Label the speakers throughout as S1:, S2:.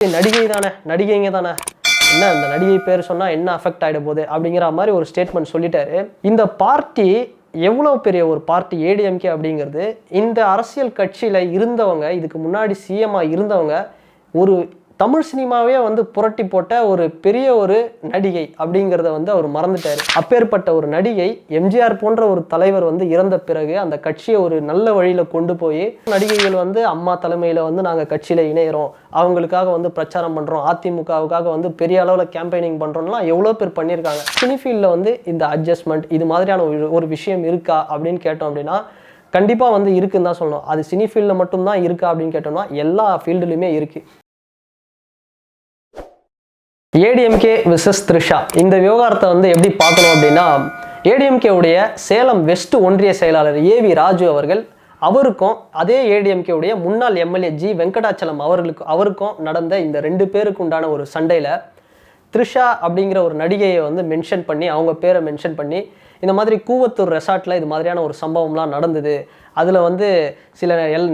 S1: நடிகை தானே, நடிகைங்க தானே, என்ன இந்த நடிகை பேர் சொன்னா என்ன அஃபெக்ட் ஆயிட போகுது அப்படிங்கிற மாதிரி ஒரு ஸ்டேட்மெண்ட் சொல்லிட்டாரு. இந்த பார்ட்டி எவ்வளோ பெரிய ஒரு பார்ட்டி ஏடிஎம்கே அப்படிங்கிறது, இந்த அரசியல் கட்சியில இருந்தவங்க, இதுக்கு முன்னாடி சிஎம்மா இருந்தவங்க, ஒரு தமிழ் சினிமாவே வந்து புரட்டி போட்ட ஒரு பெரிய ஒரு நடிகை அப்படிங்கிறத வந்து அவர் மறந்துட்டாரு. அப்பேற்பட்ட ஒரு நடிகை, எம்ஜிஆர் போன்ற ஒரு தலைவர் வந்து இறந்த பிறகு அந்த கட்சியை ஒரு நல்ல வழியில கொண்டு போய், நடிகைகள் வந்து அம்மா தலைமையில வந்து நாங்க கட்சியில இணையிறோம், அவங்களுக்காக வந்து பிரச்சாரம் பண்றோம், அதிமுகவுக்காக வந்து பெரிய அளவுல கேம்பெயினிங் பண்றோம்லாம் எவ்வளோ பேர் பண்ணியிருக்காங்க. சினிஃபீல்டில் வந்து இந்த அட்ஜஸ்ட்மெண்ட் இது மாதிரியான ஒரு விஷயம் இருக்கா அப்படின்னு கேட்டோம் அப்படின்னா கண்டிப்பாக வந்து இருக்குன்னு தான் சொல்லணும். அது சினிஃபீல்டில் மட்டும்தான் இருக்கா அப்படின்னு கேட்டோம்னா எல்லா ஃபீல்டுலையுமே இருக்கு. ஏடிஎம்கே விசஸ் த்ரிஷா, இந்த விவகாரத்தை வந்து எப்படி பார்க்கணும் அப்படின்னா, ஏடிஎம்கே உடைய சேலம் வெஸ்ட் ஒன்றிய செயலாளர் ஏவி ராஜு அவர்கள், அவருக்கும் அதே ஏடிஎம்கே உடைய முன்னாள் எம்எல்ஏ ஜி வெங்கடாச்சலம் அவருக்கும் நடந்த இந்த 2 பேருக்கு உண்டான ஒரு சண்டையில் த்ரிஷா அப்படிங்கிற ஒரு நடிகையை வந்து மென்ஷன் பண்ணி, அவங்க பேரை மென்ஷன் பண்ணி, இந்த மாதிரி கூவத்தூர் ரெசார்ட்டில் இது மாதிரியான ஒரு சம்பவம்லாம் நடந்தது, அதில் வந்து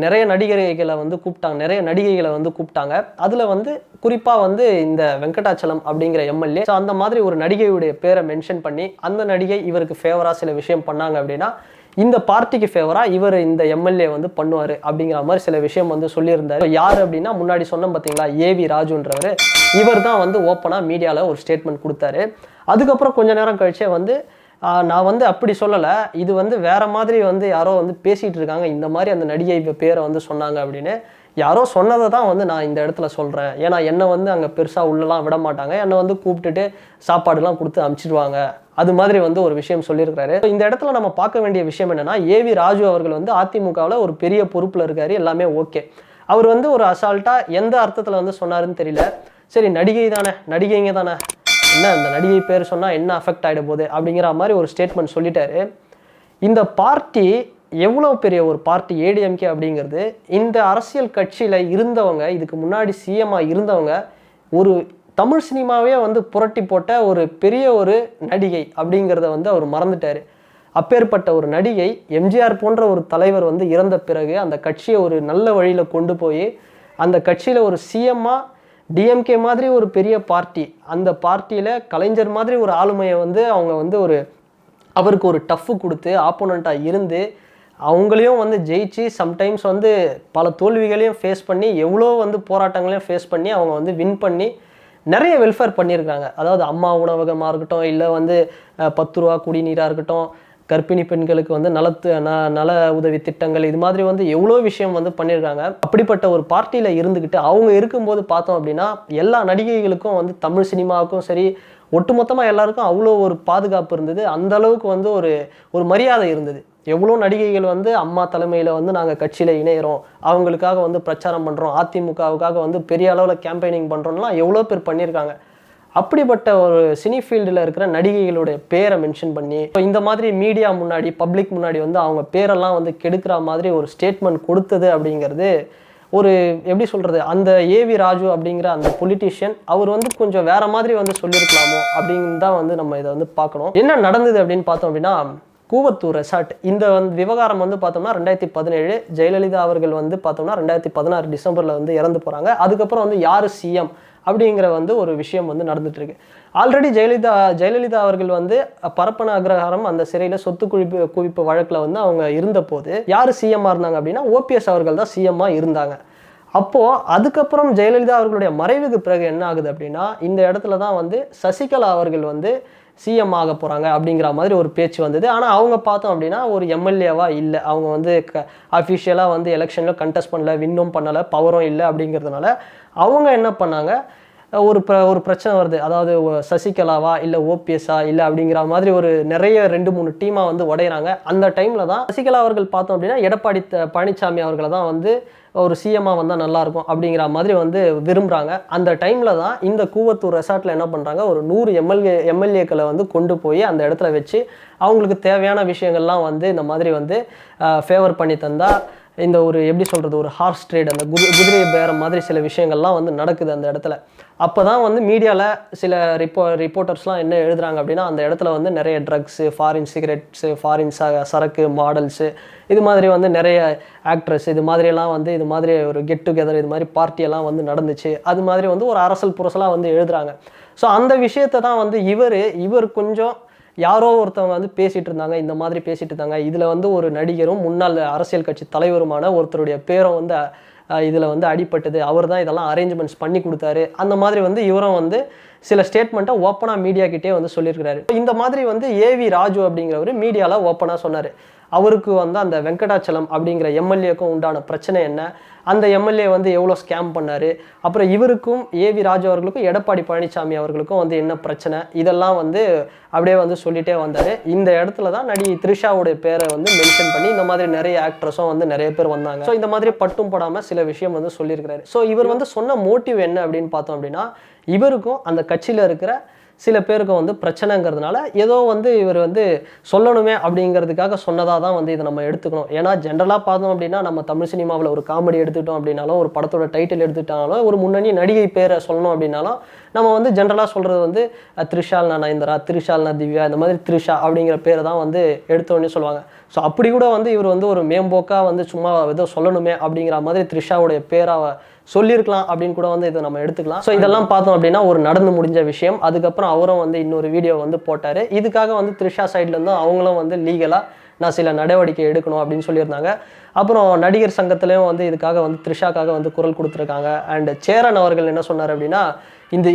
S1: நிறைய நடிகைகளை வந்து கூப்பிட்டாங்க, அதில் வந்து குறிப்பாக வந்து இந்த வெங்கடாச்சலம் அப்படிங்கிற எம்எல்ஏ, ஸோ அந்த மாதிரி ஒரு நடிகையுடைய பேரை மென்ஷன் பண்ணி, அந்த நடிகை இவருக்கு ஃபேவராக சில விஷயம் பண்ணாங்க அப்படின்னா இந்த பார்ட்டிக்கு ஃபேவராக இவர் இந்த எம்எல்ஏ வந்து பண்ணுவார் அப்படிங்கிற மாதிரி சில விஷயம் வந்து சொல்லியிருந்தார். யார் அப்படின்னா, முன்னாடி சொன்னோம் பார்த்தீங்களா, ஏவி ராஜுன்றவர், இவர் தான் வந்து ஓப்பனாக மீடியாவில் ஒரு ஸ்டேட்மெண்ட் கொடுத்தாரு. அதுக்கப்புறம் கொஞ்ச நேரம் கழிச்சே வந்து நான் வந்து அப்படி சொல்லலை, இது வந்து வேற மாதிரி வந்து யாரோ வந்து பேசிகிட்டு இருக்காங்க, இந்த மாதிரி அந்த நடிகை பேரை வந்து சொன்னாங்க அப்படின்னு யாரோ சொன்னதை தான் வந்து நான் இந்த இடத்துல சொல்கிறேன். ஏன்னா என்னை வந்து அங்கே பெருசாக உள்ளலாம் விட மாட்டாங்க, என்னை வந்து கூப்பிட்டுட்டு சாப்பாடுலாம் கொடுத்து அனுப்பிச்சிடுவாங்க, அது மாதிரி வந்து ஒரு விஷயம் சொல்லியிருக்காரு. இந்த இடத்துல நம்ம பார்க்க வேண்டிய விஷயம் என்னன்னா, ஏவி ராஜு அவர்கள் வந்து அதிமுகவில் ஒரு பெரிய பொறுப்பில் இருக்காரு, எல்லாமே ஓகே. அவர் வந்து ஒரு அசால்ட்டாக எந்த அர்த்தத்தில் வந்து சொன்னாருன்னு தெரியல. சரி நடிகை தானே, நடிகைங்க தானே, என்ன இந்த நடிகை பேர் சொன்னா என்ன அஃபெக்ட் ஆகிட போகுது அப்படிங்கிற மாதிரி ஒரு ஸ்டேட்மெண்ட் சொல்லிட்டாரு. இந்த பார்ட்டி எவ்வளோ பெரிய ஒரு பார்ட்டி ஏடிஎம்கே அப்படிங்கிறது, இந்த அரசியல் கட்சியில் இருந்தவங்க, இதுக்கு முன்னாடி சிஎம்மா இருந்தவங்க, ஒரு தமிழ் சினிமாவே வந்து புரட்டி போட்ட ஒரு பெரிய ஒரு நடிகை அப்படிங்கிறத வந்து அவர் மறந்துட்டார். அப்பேற்பட்ட ஒரு நடிகை, எம்ஜிஆர் போன்ற ஒரு தலைவர் வந்து இறந்த பிறகு அந்த கட்சியை ஒரு நல்ல வழியில் கொண்டு போய், அந்த கட்சியில் ஒரு சிஎம்மா, டிஎம்கே மாதிரி ஒரு பெரிய பார்ட்டி, அந்த பார்ட்டியில் கலைஞர் மாதிரி ஒரு ஆளுமையை வந்து அவங்க வந்து அவருக்கு ஒரு டஃப்பு கொடுத்து ஆப்போனண்ட்டாக இருந்து, அவங்களையும் வந்து ஜெயிச்சு, சம்டைம்ஸ் வந்து பல தோல்விகளையும் ஃபேஸ் பண்ணி, எவ்வளோ வந்து போராட்டங்களையும் ஃபேஸ் பண்ணி அவங்க வந்து வின் பண்ணி நிறைய வெல்ஃபேர் பண்ணியிருக்காங்க. அதாவது அம்மா உணவகமாக இருக்கட்டும், இல்லை வந்து 10 ரூபா குடிநீராக இருக்கட்டும், கர்ப்பிணி பெண்களுக்கு வந்து நல உதவி திட்டங்கள், இது மாதிரி வந்து எவ்வளோ விஷயம் வந்து பண்ணியிருக்காங்க. அப்படிப்பட்ட ஒரு பார்ட்டியில் இருந்துக்கிட்டு அவங்க இருக்கும்போது பார்த்தோம் அப்படின்னா, எல்லா நடிகைகளுக்கும் வந்து தமிழ் சினிமாவுக்கும் சரி, ஒட்டுமொத்தமாக எல்லாருக்கும் அவ்வளோ ஒரு பாதுகாப்பு இருந்தது, அந்த அளவுக்கு வந்து ஒரு மரியாதை இருந்தது. எவ்வளோ நடிகைகள் வந்து அம்மா தலைமையில் வந்து நாங்கள் கட்சியில் இணையிறோம், அவங்களுக்காக வந்து பிரச்சாரம் பண்ணுறோம், அதிமுகவுக்காக வந்து பெரிய அளவில் கேம்பெயினிங் பண்ணுறோம்லாம் எவ்வளோ பேர் பண்ணியிருக்காங்க. அப்படிப்பட்ட ஒரு சினி ஃபீல்டில் இருக்கிற நடிகைகளுடைய பேரை மென்ஷன் பண்ணி, இந்த மாதிரி மீடியா முன்னாடி, பப்ளிக் முன்னாடி வந்து அவங்க பேரெல்லாம் வந்து கெடுக்கிற மாதிரி ஒரு ஸ்டேட்மெண்ட் கொடுத்தது அப்படிங்கிறது ஒரு எப்படி சொல்கிறது, அந்த ஏவி ராஜு அப்படிங்கிற அந்த பொலிட்டீஷியன் அவர் வந்து கொஞ்சம் வேற மாதிரி வந்து சொல்லியிருக்கலாமோ அப்படின்னு தான் வந்து நம்ம இதை வந்து பார்க்கணும். என்ன நடந்தது அப்படின்னு பார்த்தோம் அப்படின்னா, கூவத்தூர் ரெசார்ட் இந்த விவகாரம் வந்து பார்த்தோம்னா 2017, ஜெயலலிதா அவர்கள் வந்து பார்த்தோம்னா 2016 டிசம்பரில் வந்து இறந்து போகிறாங்க. அதுக்கப்புறம் வந்து யார் சிஎம் அப்படிங்கிற வந்து ஒரு விஷயம் வந்து நடந்துட்டு இருக்கு. ஆல்ரெடி ஜெயலலிதா அவர்கள் வந்து பரப்பன அக்ரஹாரம் அந்த சிறையில் சொத்து குவிப்பு வழக்கில் வந்து அவங்க இருந்த போது யார் சிஎம்மாக இருந்தாங்க அப்படின்னா, ஓபிஎஸ் அவர்கள் தான் சிஎம்மாக இருந்தாங்க. அப்போது அதுக்கப்புறம் ஜெயலலிதா அவர்களுடைய மறைவுக்கு பிறகு என்ன ஆகுது அப்படின்னா, இந்த இடத்துல தான் வந்து சசிகலா அவர்கள் வந்து சிஎம் ஆக போகிறாங்க அப்படிங்கிற மாதிரி ஒரு பேச்சு வந்தது. ஆனால் அவங்க பார்த்தோம் அப்படின்னா ஒரு எம்எல்ஏவாக இல்லை, அவங்க வந்து அஃபிஷியலாக வந்து எலெக்ஷனில் கண்டெஸ்ட் பண்ணல, வின்னும் பண்ணலை, பவரும் இல்லை அப்படிங்கிறதுனால அவங்க என்ன பண்ணாங்க, ஒரு பிரச்சனை வருது, அதாவது சசிகலாவா இல்லை ஓபிஎஸ்ஸா இல்லை அப்படிங்கிற மாதிரி ஒரு நிறைய 2-3 டீமாக வந்து உடையிறாங்க. அந்த டைமில் தான் சசிகலா அவர்கள் பார்த்தோம் அப்படின்னா எடப்பாடி பழனிசாமி அவர்களை தான் வந்து ஒரு சிஎம்மாக வந்தால் நல்லாயிருக்கும் அப்படிங்கிற மாதிரி வந்து விரும்புகிறாங்க. அந்த டைமில் தான் இந்த கூவத்தூர் ரெசார்ட்டில் என்ன பண்ணுறாங்க, ஒரு 100 எம்எல்ஏக்களை வந்து கொண்டு போய் அந்த இடத்துல வச்சு அவங்களுக்கு தேவையான விஷயங்கள்லாம் வந்து இந்த மாதிரி வந்து ஃபேவர் பண்ணி தந்தால் இந்த ஒரு எப்படி சொல்கிறது, ஒரு ஹார்ஸ் ட்ரேட், அந்த குதிரை பேரம் மாதிரி சில விஷயங்கள்லாம் வந்து நடக்குது அந்த இடத்துல. அப்போ தான் வந்து மீடியாவில் சில ரிப்போர்ட்டர்ஸ்லாம் என்ன எழுதுறாங்க அப்படின்னா, அந்த இடத்துல வந்து நிறைய ட்ரக்ஸு, ஃபாரின் சிகரெட்ஸு, ஃபாரின் சரக்கு, மாடல்ஸு, இது மாதிரி வந்து நிறைய ஆக்ட்ரஸ், இது மாதிரியெல்லாம் வந்து இது மாதிரி ஒரு கெட் டுகெதர், இது மாதிரி பார்ட்டியெல்லாம் வந்து நடந்துச்சு, அது மாதிரி வந்து ஒரு அரசல் புரசலாக வந்து எழுதுறாங்க. ஸோ அந்த விஷயத்தை தான் வந்து இவர் கொஞ்சம் யாரோ ஒருத்தவங்க வந்து பேசிகிட்டு இருந்தாங்க, இந்த மாதிரி பேசிகிட்டு இருந்தாங்க, இதில் வந்து ஒரு நடிகரும் முன்னாள் அரசியல் கட்சி தலைவருமான ஒருத்தருடைய பேரும் வந்து இதில் வந்து அடிப்பட்டது, அவர் தான் இதெல்லாம் அரேஞ்ச்மெண்ட்ஸ் பண்ணி கொடுத்தாரு, அந்த மாதிரி வந்து இவரும் வந்து சில ஸ்டேட்மெண்ட்டை ஓப்பனாக மீடியாக்கிட்டே வந்து சொல்லியிருக்கிறாரு. இந்த மாதிரி வந்து ஏவி ராஜு அப்படிங்கிறவர் மீடியாவில் ஓப்பனாக சொன்னார். அவருக்கு வந்து அந்த வெங்கடாச்சலம் அப்படிங்கிற எம்எல்ஏக்கும் உண்டான பிரச்சனை என்ன, அந்த எம்எல்ஏ வந்து எவ்வளோ ஸ்கேம் பண்ணார், அப்புறம் இவருக்கும் ஏவி ராஜு அவர்களுக்கும் எடப்பாடி பழனிசாமி அவர்களுக்கும் வந்து என்ன பிரச்சனை, இதெல்லாம் வந்து அப்படியே வந்து சொல்லிகிட்டே வந்தார். இந்த இடத்துல தான் நடிகை த்ரிஷாவுடைய பேரை வந்து மென்ஷன் பண்ணி இந்த மாதிரி நிறைய ஆக்ட்ரஸும் வந்து நிறைய பேர் வந்தாங்க. ஸோ இந்த மாதிரி பட்டும் போடாமல் சில விஷயம் வந்து சொல்லியிருக்கிறாரு. ஸோ இவர் வந்து சொன்ன மோட்டிவ் என்ன அப்படின்னு பார்த்தோம் அப்படின்னா, இவருக்கும் அந்த கட்சியில் இருக்கிற சில பேருக்கு வந்து பிரச்சனைங்கிறதுனால ஏதோ வந்து இவர் வந்து சொல்லணுமே அப்படிங்கிறதுக்காக சொன்னதாக தான் வந்து இதை நம்ம எடுத்துக்கணும். ஏன்னா ஜென்ரலாக பார்த்தோம் அப்படின்னா, நம்ம தமிழ் சினிமாவில் ஒரு காமெடி எடுத்துக்கிட்டோம் அப்படின்னாலும், ஒரு படத்தோட டைட்டில் எடுத்துக்கிட்டாலும், ஒரு முன்னணி நடிகை பேரை சொல்லணும் அப்படின்னாலும், நம்ம வந்து ஜென்ரலாக சொல்கிறது வந்து த்ரிஷால்னா நயன்தாரா, த்ரிஷால்னா திவ்யா, இந்த மாதிரி த்ரிஷா அப்படிங்கிற பேரை தான் வந்து எடுத்தோடனே சொல்லுவாங்க. ஸோ அப்படி கூட வந்து இவர் வந்து ஒரு மேம்போக்காக வந்து சும்மா ஏதோ சொல்லணுமே அப்படிங்கிற மாதிரி த்ரிஷாவுடைய பேரை சொல்லியிருக்கலாம் அப்படின்னு கூட வந்து இதை நம்ம எடுத்துக்கலாம். ஸோ இதெல்லாம் பார்த்தோம் அப்படின்னா ஒரு நடந்து முடிஞ்ச விஷயம். அதுக்கப்புறம் அவரும் வந்து இன்னொரு வீடியோ வந்து போட்டார். இதுக்காக வந்து த்ரிஷா சைட்லேருந்து அவங்களும் வந்து லீகலாக நான் சில நடவடிக்கை எடுக்கணும் அப்படின்னு சொல்லியிருந்தாங்க. அப்புறம் நடிகர் சங்கத்திலையும் வந்து இதுக்காக வந்து த்ரிஷாக்காக வந்து குரல் கொடுத்துருக்காங்க. அண்ட் சேரன் அவர்கள் என்ன சொன்னார் அப்படின்னா,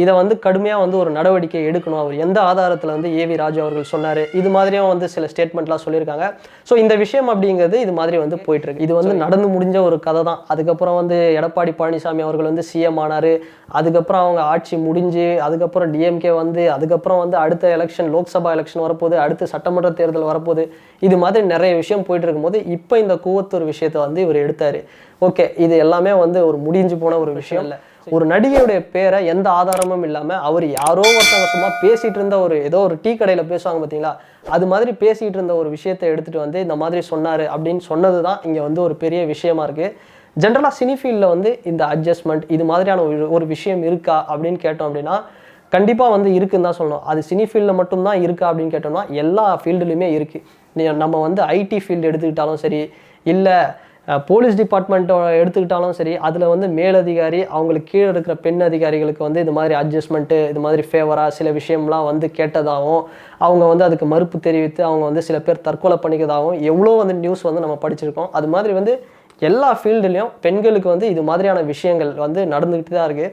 S1: இதை வந்து கடுமையாக வந்து ஒரு நடவடிக்கை எடுக்கணும், அவர் எந்த ஆதாரத்தில் வந்து ஏவி ராஜு அவர்கள் சொன்னார், இது மாதிரியும் வந்து சில ஸ்டேட்மெண்ட்லாம் சொல்லியிருக்காங்க. ஸோ இந்த விஷயம் அப்படிங்கிறது இது மாதிரி வந்து போயிட்டுருக்கு. இது வந்து நடந்து முடிஞ்ச ஒரு கதை தான். அதுக்கப்புறம் வந்து எடப்பாடி பழனிசாமி அவர்கள் வந்து சிஎம் ஆனார். அதுக்கப்புறம் அவங்க ஆட்சி முடிஞ்சு, அதுக்கப்புறம் டிஎம்கே வந்து, அதுக்கப்புறம் வந்து அடுத்த எலெக்ஷன், லோக்சபா எலெக்ஷன் வரப்போகுது, அடுத்து சட்டமன்ற தேர்தல் வரப்போகுது, இது மாதிரி நிறைய விஷயம் போயிட்டு இருக்கும்போது இப்போ இந்த கூவத்தூர் விஷயத்தை வந்து இவர் எடுத்தார். ஓகே, இது எல்லாமே வந்து ஒரு முடிஞ்சு போன ஒரு விஷயம் இல்லை. ஒரு நடிகையுடைய பேரை எந்த ஆதாரமும் இல்லாமல் அவர் யாரோ ஒருத்தவங்க சும்மா பேசிகிட்டு இருந்த ஒரு ஏதோ ஒரு டீ கடையில் பேசுவாங்க பார்த்தீங்களா, அது மாதிரி பேசிகிட்டு இருந்த ஒரு விஷயத்தை எடுத்துகிட்டு வந்து இந்த மாதிரி சொன்னார் அப்படின்னு சொன்னது தான் இங்கே வந்து ஒரு பெரிய விஷயமா இருக்குது. ஜென்ரலாக சினி ஃபீல்டில் வந்து இந்த அட்ஜஸ்ட்மெண்ட் இது மாதிரியான ஒரு விஷயம் இருக்கா அப்படின்னு கேட்டோம் அப்படின்னா, கண்டிப்பாக வந்து இருக்குன்னு தான் சொல்லணும். அது சினி ஃபீல்டில் மட்டும்தான் இருக்கா அப்படின்னு கேட்டோம்னா எல்லா ஃபீல்டுலையுமே இருக்குது. நம்ம வந்து ஐடி ஃபீல்டு எடுத்துக்கிட்டாலும் சரி, இல்லை போலீஸ் டிபார்ட்மெண்ட்டை எடுத்துக்கிட்டாலும் சரி, அதில் வந்து மேலதிகாரி அவங்களுக்கு கீழே இருக்கிற பெண் அதிகாரிகளுக்கு வந்து இது மாதிரி அட்ஜஸ்ட்மெண்ட்டு, இது மாதிரி ஃபேவராக சில விஷயம்லாம் வந்து கேட்டதாகவும், அவங்க வந்து அதுக்கு மறுப்பு தெரிவித்து அவங்க வந்து சில பேர் தற்கொலை பண்ணிக்கிறதாகவும் எவ்வளோ வந்து நியூஸ் வந்து நம்ம படிச்சிருக்கோம். அது மாதிரி வந்து எல்லா ஃபீல்டுலேயும் பெண்களுக்கு வந்து இது மாதிரியான விஷயங்கள் வந்து நடந்துக்கிட்டு தான் இருக்குது.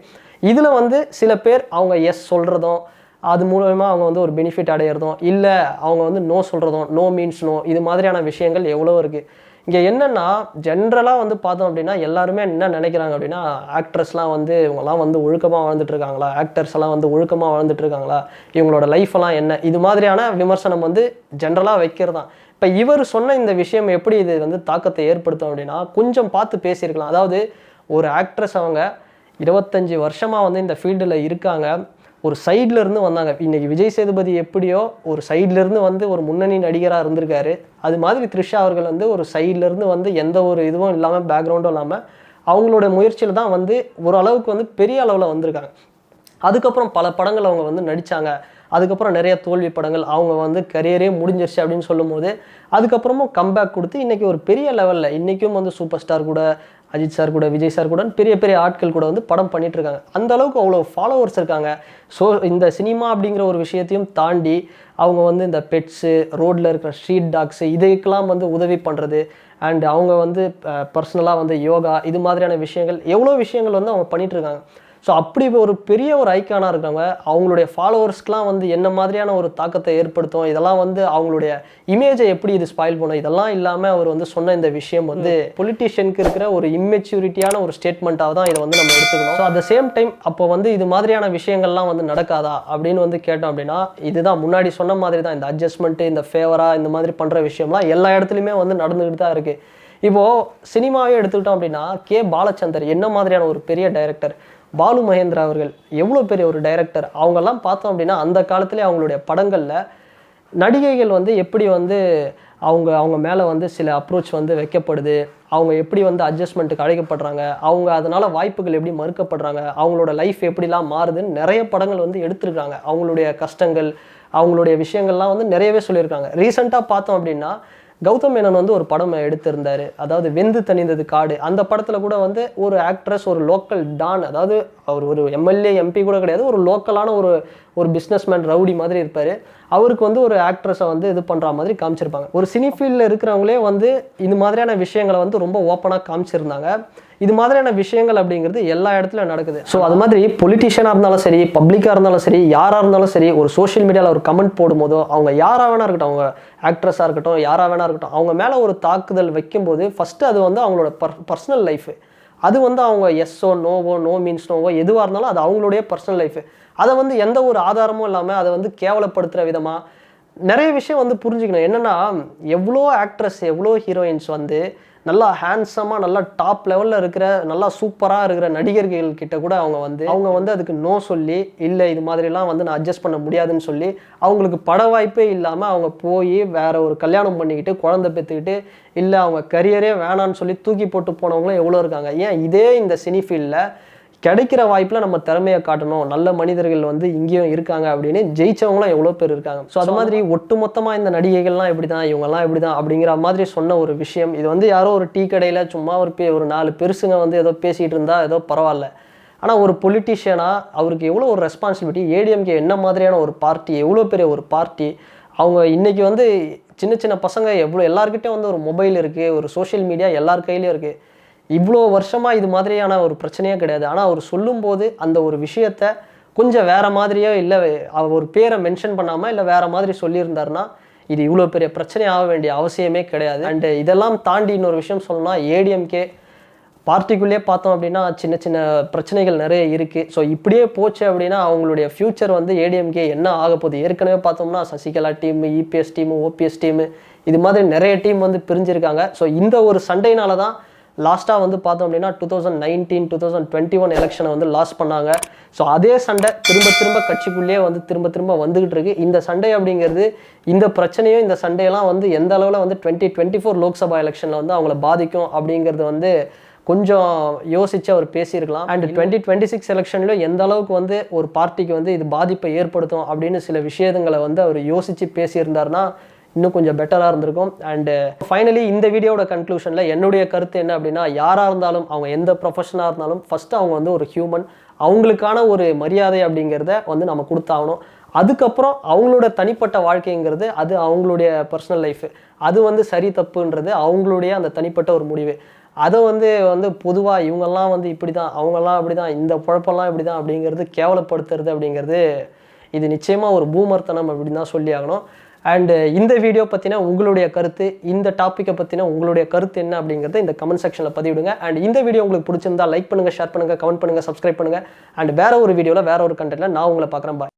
S1: இதில் வந்து சில பேர் அவங்க எஸ் சொல்கிறதும், அது மூலமா அவங்க வந்து ஒரு பெனிஃபிட் அடையிறதும், இல்லை அவங்க வந்து நோ சொல்கிறதும், நோ மீன்ஸ் நோ, இது மாதிரியான விஷயங்கள் எவ்வளோ இருக்குது. இங்கே என்னென்னா ஜென்ரலாக வந்து பார்த்தோம் அப்படின்னா எல்லாருமே என்ன நினைக்கிறாங்க அப்படின்னா, ஆக்ட்ரஸ்லாம் வந்து இவங்கெல்லாம் வந்து ஒழுக்கமாக வாழ்ந்துட்டுருக்காங்களா, ஆக்டர்ஸ் எல்லாம் வந்து ஒழுக்கமாக வாழ்ந்துட்டுருக்காங்களா, இவங்களோட லைஃப்பெல்லாம் என்ன, இது மாதிரியான விமர்சனம் வந்து ஜென்ரலாக வைக்கிறது தான். இப்போ இவர் சொன்ன இந்த விஷயம் எப்படி இது வந்து தாக்கத்தை ஏற்படுத்தும் அப்படின்னா, கொஞ்சம் பார்த்து பேசியிருக்கலாம். அதாவது ஒரு ஆக்ட்ரஸ் அவங்க 25 வருஷமாக வந்து இந்த ஃபீல்டில் இருக்காங்க, ஒரு சைட்லேருந்து வந்தாங்க. இன்றைக்கி விஜய் சேதுபதி எப்படியோ ஒரு சைட்லேருந்து வந்து ஒரு முன்னணி நடிகராக இருந்திருக்காரு, அது மாதிரி த்ரிஷா அவர்கள் வந்து ஒரு சைட்லேருந்து வந்து எந்த ஒரு இதுவும் இல்லாமல், பேக்ரவுண்டும் இல்லாமல் அவங்களோட முயற்சியில் தான் வந்து ஓரளவுக்கு வந்து பெரிய அளவில் வந்திருக்காங்க. அதுக்கப்புறம் பல படங்கள் அவங்க வந்து நடித்தாங்க. அதுக்கப்புறம் நிறைய தோல்வி படங்கள், அவங்க வந்து கரியரே முடிஞ்சிருச்சு அப்படின்னு சொல்லும்போது அதுக்கப்புறமும் கம்பேக் கொடுத்து இன்றைக்கி ஒரு பெரிய லெவலில் இன்றைக்கும் வந்து சூப்பர் ஸ்டார் கூட, அஜித் சார் கூட, விஜய் சார் கூட பெரிய பெரிய ஆட்கள் கூட வந்து படம் பண்ணிகிட்ருக்காங்க. அந்த அளவுக்கு அவ்வளோ ஃபாலோவர்ஸ் இருக்காங்க. ஸோ இந்த சினிமா அப்படிங்கிற ஒரு விஷயத்தையும் தாண்டி அவங்க வந்து இந்த பெட்ஸு, ரோட்டில் இருக்கிற ஸ்ட்ரீட் டாக்ஸு, இதுக்கெல்லாம் வந்து உதவி பண்ணுறது, அண்ட் அவங்க வந்து பர்சனலாக வந்து யோகா, இது மாதிரியான விஷயங்கள் எவ்வளோ விஷயங்கள் வந்து அவங்க பண்ணிகிட்ருக்காங்க. ஸோ அப்படி ஒரு பெரிய ஒரு ஐக்கானாக இருக்காங்க. அவங்களுடைய ஃபாலோவர்ஸ்க்கெலாம் வந்து என்ன மாதிரியான ஒரு தாக்கத்தை ஏற்படுத்தும், இதெல்லாம் வந்து அவங்களுடைய இமேஜை எப்படி இது ஸ்பாயில் பண்ணும், இதெல்லாம் இல்லாமல் அவர் வந்து சொன்ன இந்த விஷயம் வந்து பொலிட்டீஷியனுக்கு இருக்கிற ஒரு இம்மெச்சூரிட்டியான ஒரு ஸ்டேட்மெண்ட்டாக தான் இதை வந்து நம்ம எடுத்துக்கணும். So at the same time அப்போ வந்து இது மாதிரியான விஷயங்கள்லாம் வந்து நடக்காதா அப்படின்னு வந்து கேட்டோம் அப்படின்னா, இதுதான் முன்னாடி சொன்ன மாதிரி தான் இந்த அட்ஜஸ்ட்மெண்ட்டு, இந்த ஃபேவராக இந்த மாதிரி பண்ணுற விஷயம்லாம் எல்லா இடத்துலையுமே வந்து நடந்துக்கிட்டு தான் இருக்குது. இப்போது சினிமாவே எடுத்துக்கிட்டோம் அப்படின்னா, கே பாலச்சந்தர் என்ன மாதிரியான ஒரு பெரிய டைரக்டர், பாலு மகேந்திரா அவர்கள் எவ்வளோ பெரிய ஒரு டைரக்டர், அவங்கெல்லாம் பார்த்தோம் அப்படின்னா அந்த காலத்திலே அவங்களுடைய படங்களில் நடிகைகள் வந்து எப்படி வந்து அவங்க மேலே வந்து சில அப்ரோச் வந்து வைக்கப்படுது, அவங்க எப்படி வந்து அட்ஜஸ்ட்மெண்ட்டுக்கு அழைக்கப்படுறாங்க, அவங்க அதனால் வாய்ப்புகள் எப்படி மறுக்கப்படுறாங்க, அவங்களோட லைஃப் எப்படிலாம் மாறுதுன்னு நிறைய படங்கள் வந்து எடுத்திருக்காங்க. அவங்களுடைய கஷ்டங்கள், அவங்களுடைய விஷயங்கள்லாம் வந்து நிறையவே சொல்லியிருக்காங்க. ரீசெண்டாக பார்த்தோம் அப்படின்னா கௌதம் மேனன் வந்து ஒரு படம் எடுத்திருந்தார், அதாவது வெந்து தணிந்தது காடு. அந்த படத்தில் கூட வந்து ஒரு ஆக்ட்ரஸ், ஒரு லோக்கல் டான், அதாவது அவர் ஒரு எம்எல்ஏ எம்பி கூட கிடையாது, ஒரு லோக்கலான ஒரு பிஸ்னஸ்மேன் ரவுடி மாதிரி இருப்பார். அவருக்கு வந்து ஒரு ஆக்ட்ரஸை வந்து இது பண்ணுற மாதிரி காமிச்சிருப்பாங்க. ஒரு சினி ஃபீல்டில் இருக்கிறவங்களே வந்து இது மாதிரியான விஷயங்களை வந்து ரொம்ப ஓப்பனாக காமிச்சிருந்தாங்க. இது மாதிரியான விஷயங்கள் அப்படிங்கிறது எல்லா இடத்துலையும் நடக்குது. ஸோ அது மாதிரி பொலிட்டிஷியனாக இருந்தாலும் சரி, பப்ளிக்காக இருந்தாலும் சரி, யாராக இருந்தாலும் சரி, ஒரு சோஷியல் மீடியாவில் ஒரு கமெண்ட் போடும்போதோ, அவங்க யாராக வேணா இருக்கட்டும், அவங்க ஆக்ட்ரஸாக இருக்கட்டும், யாராக வேணா இருக்கட்டும், அவங்க மேலே ஒரு தாக்குதல் வைக்கும்போது ஃபஸ்ட்டு அது வந்து அவங்களோட பர்சனல் லைஃபு. அது வந்து அவங்க எஸ்ஸோ நோவோ, நோ மீன்ஸ் நோவோ எதுவாக இருந்தாலும் அது அவங்களுடைய பர்சனல் லைஃபு. அதை வந்து எந்த ஒரு ஆதாரமும் இல்லாமல் அதை வந்து கேவலப்படுத்துகிற விதமாக நிறைய விஷயம் வந்து புரிஞ்சுக்கணும். என்னென்னா, எவ்வளோ ஆக்ட்ரஸ், எவ்வளோ ஹீரோயின்ஸ் வந்து நல்லா ஹேண்ட்ஸமாக, நல்லா டாப் லெவலில் இருக்கிற, நல்லா சூப்பராக இருக்கிற நடிகர்கள் கிட்ட கூட அவங்க வந்து அதுக்கு நோ சொல்லி, இல்லை இது மாதிரிலாம் வந்து நான் அட்ஜஸ்ட் பண்ண முடியாதுன்னு சொல்லி, அவங்களுக்கு பட வாய்ப்பே இல்லாமல் அவங்க போய் வேற ஒரு கல்யாணம் பண்ணிக்கிட்டு குழந்தை பெற்றுக்கிட்டு, இல்லை அவங்க கரியரே வேணான்னு சொல்லி தூக்கி போட்டு போனவங்களும் எவ்வளோ இருக்காங்க. ஏன் இதே இந்த சினி ஃபீல்டில் கிடைக்கிற வாய்ப்பில் நம்ம திறமையை காட்டணும், நல்ல மனிதர்கள் வந்து இங்கேயும் இருக்காங்க அப்படின்னு ஜெயிச்சவங்களும் எவ்வளோ பேர் இருக்காங்க. ஸோ அது மாதிரி ஒட்டுமொத்தமாக இந்த நடிகைகள்லாம் எப்படி தான், இவங்கெல்லாம் எப்படி தான் அப்படிங்கிற மாதிரி சொன்ன ஒரு விஷயம் இது வந்து யாரோ ஒரு டீ கடையில் சும்மா ஒரு 4 பெருசுங்க வந்து ஏதோ பேசிகிட்டு இருந்தால் ஏதோ பரவாயில்ல. ஆனால் ஒரு பொலிட்டிஷியனாக அவருக்கு எவ்வளோ ஒரு ரெஸ்பான்சிபிலிட்டி, ஏடிஎம்கே என்ன மாதிரியான ஒரு பார்ட்டி, எவ்வளோ பெரிய ஒரு பார்ட்டி, அவங்க இன்றைக்கி வந்து சின்ன சின்ன பசங்க எவ்வளோ எல்லாருக்கிட்டே வந்து ஒரு மொபைல் இருக்குது, ஒரு சோஷியல் மீடியா எல்லார் கையிலையும் இருக்குது. இவ்வளோ வருஷமாக இது மாதிரியான ஒரு பிரச்சனையே கிடையாது. ஆனால் அவர் சொல்லும்போது அந்த ஒரு விஷயத்த கொஞ்சம் வேறு மாதிரியோ, இல்லை ஒரு பேரை மென்ஷன் பண்ணாமல் இல்லை வேறு மாதிரி சொல்லியிருந்தாருன்னா இது இவ்வளோ பெரிய பிரச்சனை ஆக வேண்டிய அவசியமே கிடையாது. அண்டு இதெல்லாம் தாண்டி இன்னொரு விஷயம் சொல்லணும்னா, ஏடிஎம்கே பார்ட்டிக்குள்ளேயே பார்த்தோம் அப்படின்னா சின்ன சின்ன பிரச்சனைகள் நிறைய இருக்குது. ஸோ இப்படியே போச்சு அப்படின்னா அவங்களுடைய ஃப்யூச்சர் வந்து ஏடிஎம்கே என்ன ஆக போகுது. ஏற்கனவே பார்த்தோம்னா Sasikala team, EPS team, OPS team, இது மாதிரி நிறைய டீம் வந்து பிரிஞ்சிருக்காங்க. ஸோ இந்த ஒரு சண்டையினால தான் லாஸ்ட்டாக வந்து பார்த்தோம் அப்படின்னா 2019, 2021 எலெக்ஷனை வந்து லாஸ் பண்ணாங்க. ஸோ அதே சண்டை திரும்ப கட்சிக்குள்ளேயே வந்து திரும்ப வந்துகிட்டு இருக்கு. இந்த சண்டை அப்படிங்கிறது, இந்த பிரச்சனையும் இந்த சண்டையெல்லாம் வந்து எந்த அளவில் வந்து 2024 லோக்சபா எலெக்ஷனில் வந்து அவங்கள பாதிக்கும் அப்படிங்கிறது வந்து கொஞ்சம் யோசித்து அவர் பேசியிருக்கலாம். அண்ட் 2026 எலெக்ஷன்லையும் எந்த அளவுக்கு வந்து ஒரு பார்ட்டிக்கு வந்து இது பாதிப்பை ஏற்படுத்தும் அப்படின்னு சில விஷயங்களை வந்து அவர் யோசித்து பேசியிருந்தாருன்னா இன்னும் கொஞ்சம் பெட்டராக இருந்திருக்கும். அண்டு ஃபைனலி இந்த வீடியோட கன்க்ளூஷனில் என்னுடைய கருத்து என்ன அப்படின்னா, யாராக இருந்தாலும், அவங்க எந்த ப்ரொஃபஷனாக இருந்தாலும் ஃபஸ்ட்டு அவங்க வந்து ஒரு ஹியூமன், அவங்களுக்கான ஒரு மரியாதை அப்படிங்கிறத வந்து நம்ம கொடுத்தாகணும். அதுக்கப்புறம் அவங்களோட தனிப்பட்ட வாழ்க்கைங்கிறது அது அவங்களுடைய பர்சனல் லைஃபு, அது வந்து சரி தப்புன்றது அவங்களுடைய அந்த தனிப்பட்ட ஒரு முடிவு. அதை வந்து பொதுவாக இவங்கெல்லாம் வந்து இப்படி தான், அவங்கெல்லாம் அப்படி தான், இந்த குழப்பம்லாம் இப்படி தான் அப்படிங்கிறது கேவலப்படுத்துறது அப்படிங்கிறது இது நிச்சயமாக ஒரு பூமர்த்தனம் அப்படின்னு தான் சொல்லி ஆகணும். அண்டு இந்த வீடியோ பற்றின உங்களுடைய கருத்து, இந்த டாப்பிக்கை பற்றின உங்களுடைய கருத்து என்ன அப்படிங்கிறத இந்த கமெண்ட் செக்ஷனில் பதிவிடுங்க. அண்ட் இந்த வீடியோ உங்களுக்கு பிடிச்சிருந்தா லைக் பண்ணுங்கள், ஷேர் பண்ணுங்கள், கமெண்ட் பண்ணுங்கள், சப்ஸ்கிரைப் பண்ணுங்கள். அண்ட் வேறு ஒரு வீடியோவில் வேறு ஒரு கண்டென்ட்டில் நான் உங்களை பார்க்குறேன். பாய்.